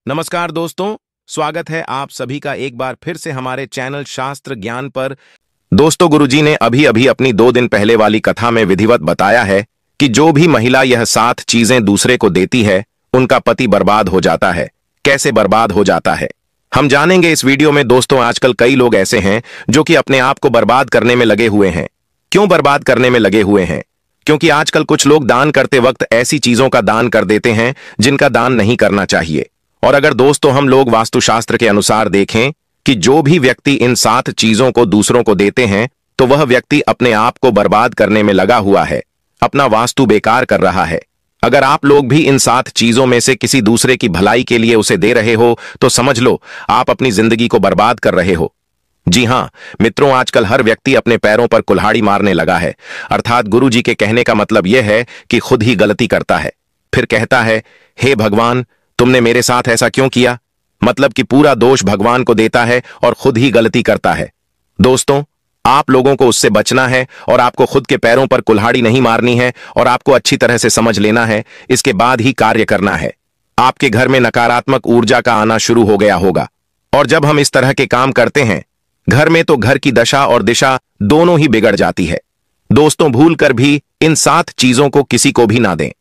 नमस्कार दोस्तों, स्वागत है आप सभी का एक बार फिर से हमारे चैनल शास्त्र ज्ञान पर। दोस्तों, गुरुजी ने अभी अभी अपनी 2 दिन पहले वाली कथा में विधिवत बताया है कि जो भी महिला यह 7 चीजें दूसरे को देती है उनका पति बर्बाद हो जाता है। कैसे बर्बाद हो जाता है हम जानेंगे इस वीडियो में। दोस्तों, आजकल कई लोग ऐसे हैं जो कि अपने आप को बर्बाद करने में लगे हुए हैं। क्यों बर्बाद करने में लगे हुए हैं? क्योंकि आजकल कुछ लोग दान करते वक्त ऐसी चीजों का दान कर देते हैं जिनका दान नहीं करना चाहिए। और अगर दोस्तों हम लोग वास्तुशास्त्र के अनुसार देखें कि जो भी व्यक्ति इन 7 चीजों को दूसरों को देते हैं तो वह व्यक्ति अपने आप को बर्बाद करने में लगा हुआ है, अपना वास्तु बेकार कर रहा है। अगर आप लोग भी इन 7 चीजों में से किसी दूसरे की भलाई के लिए उसे दे रहे हो तो समझ लो आप अपनी जिंदगी को बर्बाद कर रहे हो। जी हां मित्रों, आजकल हर व्यक्ति अपने पैरों पर कुल्हाड़ी मारने लगा है। अर्थात गुरु जी के कहने का मतलब यह है कि खुद ही गलती करता है, फिर कहता है हे भगवान तुमने मेरे साथ ऐसा क्यों किया। मतलब कि पूरा दोष भगवान को देता है और खुद ही गलती करता है। दोस्तों, आप लोगों को उससे बचना है और आपको खुद के पैरों पर कुल्हाड़ी नहीं मारनी है और आपको अच्छी तरह से समझ लेना है, इसके बाद ही कार्य करना है। आपके घर में नकारात्मक ऊर्जा का आना शुरू हो गया होगा और जब हम इस तरह के काम करते हैं घर में तो घर की दशा और दिशा दोनों ही बिगड़ जाती है। दोस्तों, भूल कर भी इन 7 चीजों को किसी को भी ना दें।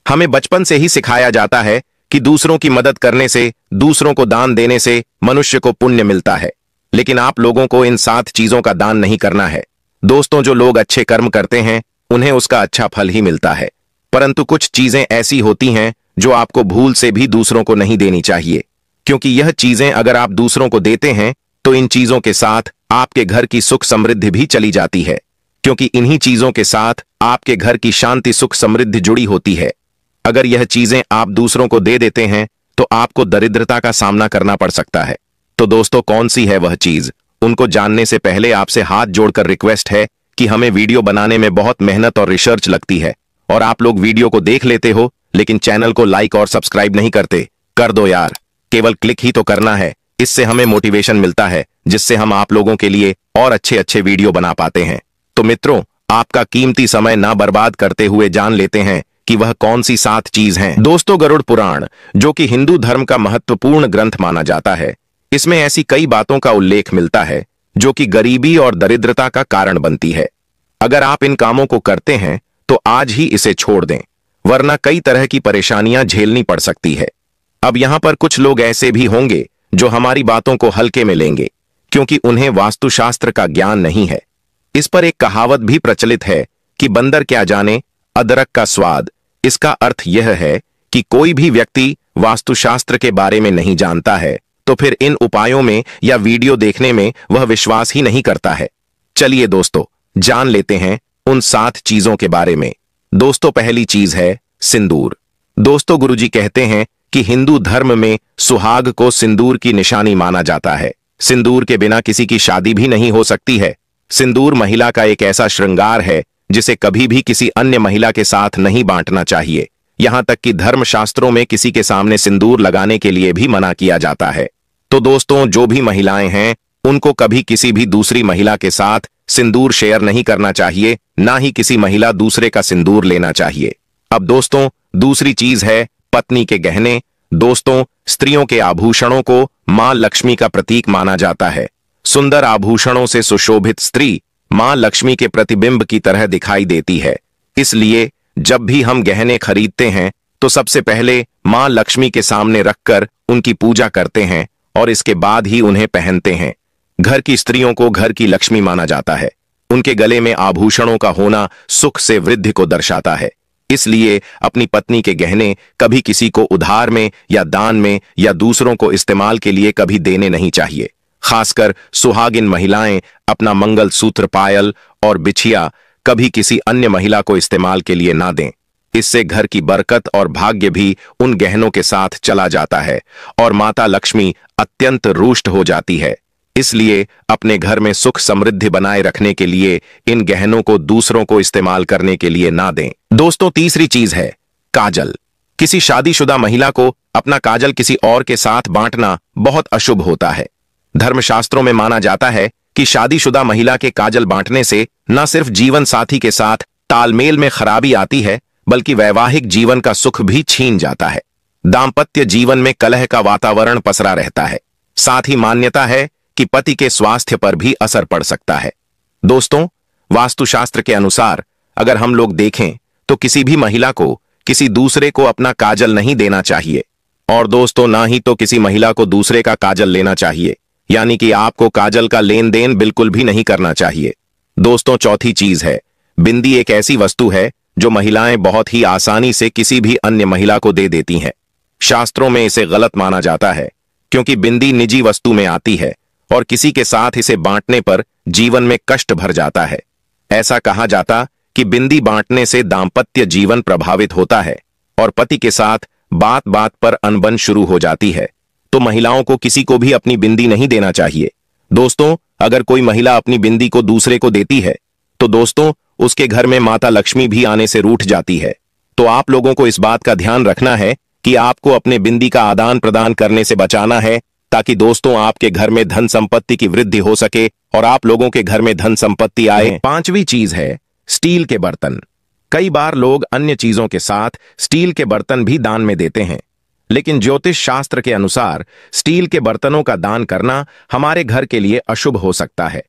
हमें बचपन से ही सिखाया जाता है कि दूसरों की मदद करने से, दूसरों को दान देने से मनुष्य को पुण्य मिलता है। लेकिन आप लोगों को इन 7 चीजों का दान नहीं करना है। दोस्तों, जो लोग अच्छे कर्म करते हैं उन्हें उसका अच्छा फल ही मिलता है, परंतु कुछ चीजें ऐसी होती हैं जो आपको भूल से भी दूसरों को नहीं देनी चाहिए। क्योंकि यह चीजें अगर आप दूसरों को देते हैं तो इन चीजों के साथ आपके घर की सुख समृद्धि भी चली जाती है। क्योंकि इन्हीं चीजों के साथ आपके घर की शांति सुख समृद्धि जुड़ी होती है। अगर यह चीजें आप दूसरों को दे देते हैं तो आपको दरिद्रता का सामना करना पड़ सकता है। तो दोस्तों, कौन सी है वह चीज, उनको जानने से पहले आपसे हाथ जोड़कर रिक्वेस्ट है कि हमें वीडियो बनाने में बहुत मेहनत और रिसर्च लगती है और आप लोग वीडियो को देख लेते हो लेकिन चैनल को लाइक और सब्सक्राइब नहीं करते। कर दो यार, केवल क्लिक ही तो करना है। इससे हमें मोटिवेशन मिलता है जिससे हम आप लोगों के लिए और अच्छे अच्छे वीडियो बना पाते हैं। तो मित्रों, आपका कीमती समय ना बर्बाद करते हुए जान लेते हैं कि वह कौन सी 7 चीज हैं। दोस्तों, गरुड़ पुराण जो कि हिंदू धर्म का महत्वपूर्ण ग्रंथ माना जाता है, इसमें ऐसी कई बातों का उल्लेख मिलता है जो कि गरीबी और दरिद्रता का कारण बनती है। अगर आप इन कामों को करते हैं तो आज ही इसे छोड़ दें, वरना कई तरह की परेशानियां झेलनी पड़ सकती है। अब यहां पर कुछ लोग ऐसे भी होंगे जो हमारी बातों को हल्के में लेंगे क्योंकि उन्हें वास्तुशास्त्र का ज्ञान नहीं है। इस पर एक कहावत भी प्रचलित है कि बंदर क्या जाने अदरक का स्वाद। इसका अर्थ यह है कि कोई भी व्यक्ति वास्तुशास्त्र के बारे में नहीं जानता है तो फिर इन उपायों में या वीडियो देखने में वह विश्वास ही नहीं करता है। चलिए दोस्तों, जान लेते हैं उन 7 चीजों के बारे में। दोस्तों, पहली चीज है सिंदूर। दोस्तों, गुरुजी कहते हैं कि हिंदू धर्म में सुहाग को सिंदूर की निशानी माना जाता है। सिंदूर के बिना किसी की शादी भी नहीं हो सकती है। सिंदूर महिला का एक ऐसा श्रृंगार है जिसे कभी भी किसी अन्य महिला के साथ नहीं बांटना चाहिए। यहां तक कि धर्मशास्त्रों में किसी के सामने सिंदूर लगाने के लिए भी मना किया जाता है। तो दोस्तों, जो भी महिलाएं हैं उनको कभी किसी भी दूसरी महिला के साथ सिंदूर शेयर नहीं करना चाहिए, ना ही किसी महिला दूसरे का सिंदूर लेना चाहिए। अब दोस्तों, दूसरी चीज है पत्नी के गहने। दोस्तों, स्त्रियों के आभूषणों को मां लक्ष्मी का प्रतीक माना जाता है। सुंदर आभूषणों से सुशोभित स्त्री मां लक्ष्मी के प्रतिबिंब की तरह दिखाई देती है। इसलिए जब भी हम गहने खरीदते हैं तो सबसे पहले मां लक्ष्मी के सामने रखकर उनकी पूजा करते हैं और इसके बाद ही उन्हें पहनते हैं। घर की स्त्रियों को घर की लक्ष्मी माना जाता है। उनके गले में आभूषणों का होना सुख से वृद्धि को दर्शाता है। इसलिए अपनी पत्नी के गहने कभी किसी को उधार में या दान में या दूसरों को इस्तेमाल के लिए कभी देने नहीं चाहिए। खासकर सुहागिन महिलाएं अपना मंगल सूत्र, पायल और बिछिया कभी किसी अन्य महिला को इस्तेमाल के लिए ना दें। इससे घर की बरकत और भाग्य भी उन गहनों के साथ चला जाता है और माता लक्ष्मी अत्यंत रुष्ट हो जाती है। इसलिए अपने घर में सुख समृद्धि बनाए रखने के लिए इन गहनों को दूसरों को इस्तेमाल करने के लिए ना दें। दोस्तों, तीसरी चीज है काजल। किसी शादीशुदा महिला को अपना काजल किसी और के साथ बांटना बहुत अशुभ होता है। धर्मशास्त्रों में माना जाता है कि शादीशुदा महिला के काजल बांटने से न सिर्फ जीवन साथी के साथ तालमेल में खराबी आती है बल्कि वैवाहिक जीवन का सुख भी छीन जाता है। दाम्पत्य जीवन में कलह का वातावरण पसरा रहता है। साथ ही मान्यता है कि पति के स्वास्थ्य पर भी असर पड़ सकता है। दोस्तों, वास्तुशास्त्र के अनुसार अगर हम लोग देखें तो किसी भी महिला को किसी दूसरे को अपना काजल नहीं देना चाहिए, और दोस्तों ना ही तो किसी महिला को दूसरे का काजल लेना चाहिए, यानी कि आपको काजल का लेन देन बिल्कुल भी नहीं करना चाहिए। दोस्तों, चौथी चीज है बिंदी। एक ऐसी वस्तु है जो महिलाएं बहुत ही आसानी से किसी भी अन्य महिला को दे देती हैं। शास्त्रों में इसे गलत माना जाता है क्योंकि बिंदी निजी वस्तु में आती है और किसी के साथ इसे बांटने पर जीवन में कष्ट भर जाता है। ऐसा कहा जाता कि बिंदी बांटने से दाम्पत्य जीवन प्रभावित होता है और पति के साथ बात बात पर अनबन शुरू हो जाती है। तो महिलाओं को किसी को भी अपनी बिंदी नहीं देना चाहिए। दोस्तों, अगर कोई महिला अपनी बिंदी को दूसरे को देती है तो दोस्तों उसके घर में माता लक्ष्मी भी आने से रूठ जाती है। तो आप लोगों को इस बात का ध्यान रखना है कि आपको अपने बिंदी का आदान प्रदान करने से बचाना है, ताकि दोस्तों आपके घर में धन संपत्ति की वृद्धि हो सके और आप लोगों के घर में धन संपत्ति आए। पांचवी चीज है स्टील के बर्तन। कई बार लोग अन्य चीजों के साथ स्टील के बर्तन भी दान में देते हैं, लेकिन ज्योतिष शास्त्र के अनुसार स्टील के बर्तनों का दान करना हमारे घर के लिए अशुभ हो सकता है।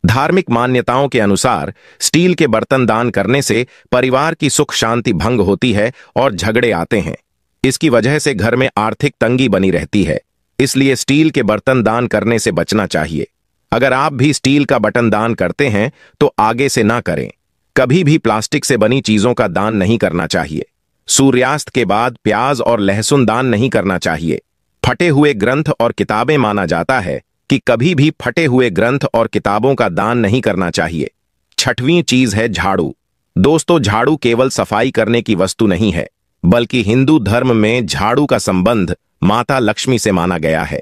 धार्मिक मान्यताओं के अनुसार स्टील के बर्तन दान करने से परिवार की सुख शांति भंग होती है और झगड़े आते हैं। इसकी वजह से घर में आर्थिक तंगी बनी रहती है, इसलिए स्टील के बर्तन दान करने से बचना चाहिए। अगर आप भी स्टील का बर्तन दान करते हैं तो आगे से ना करें। कभी भी प्लास्टिक से बनी चीजों का दान नहीं करना चाहिए। सूर्यास्त के बाद प्याज और लहसुन दान नहीं करना चाहिए। फटे हुए ग्रंथ और किताबें माना जाता है कि कभी भी फटे हुए ग्रंथ और किताबों का दान नहीं करना चाहिए। छठवीं चीज है झाड़ू। दोस्तों, झाड़ू केवल सफाई करने की वस्तु नहीं है, बल्कि हिंदू धर्म में झाड़ू का संबंध माता लक्ष्मी से माना गया है।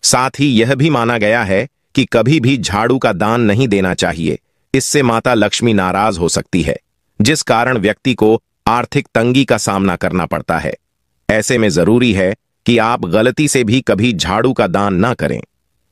साथ ही यह भी माना गया है कि कभी भी झाड़ू का दान नहीं देना चाहिए। इससे माता लक्ष्मी नाराज हो सकती है, जिस कारण व्यक्ति को आर्थिक तंगी का सामना करना पड़ता है। ऐसे में जरूरी है कि आप गलती से भी कभी झाड़ू का दान ना करें।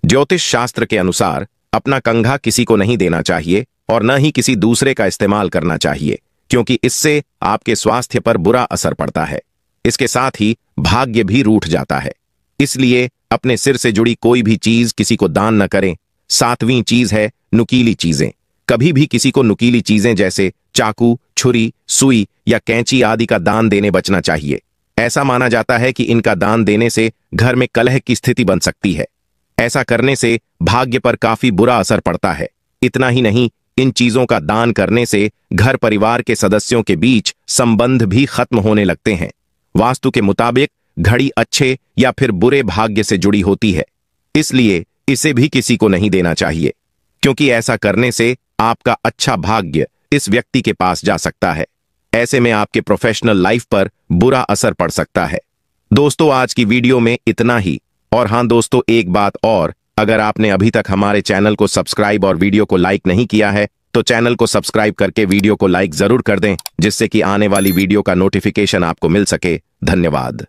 ज्योतिष शास्त्र के अनुसार अपना कंघा किसी को नहीं देना चाहिए और न ही किसी दूसरे का इस्तेमाल करना चाहिए, क्योंकि इससे आपके स्वास्थ्य पर बुरा असर पड़ता है। इसके साथ ही भाग्य भी रूठ जाता है। इसलिए अपने सिर से जुड़ी कोई भी चीज किसी को दान न करें। सातवीं चीज है नुकीली चीजें। कभी भी किसी को नुकीली चीजें जैसे चाकू, छुरी, सुई या कैंची आदि का दान देने बचना चाहिए। ऐसा माना जाता है कि इनका दान देने से घर में कलह की स्थिति बन सकती है। ऐसा करने से भाग्य पर काफी बुरा असर पड़ता है। इतना ही नहीं, इन चीजों का दान करने से घर परिवार के सदस्यों के बीच संबंध भी खत्म होने लगते हैं। वास्तु के मुताबिक घड़ी अच्छे या फिर बुरे भाग्य से जुड़ी होती है, इसलिए इसे भी किसी को नहीं देना चाहिए, क्योंकि ऐसा करने से आपका अच्छा भाग्य इस व्यक्ति के पास जा सकता है। ऐसे में आपके प्रोफेशनल लाइफ पर बुरा असर पड़ सकता है। दोस्तों, आज की वीडियो में इतना ही। और हां दोस्तों, एक बात और, अगर आपने अभी तक हमारे चैनल को सब्सक्राइब और वीडियो को लाइक नहीं किया है तो चैनल को सब्सक्राइब करके वीडियो को लाइक जरूर कर दें, जिससे कि आने वाली वीडियो का नोटिफिकेशन आपको मिल सके। धन्यवाद।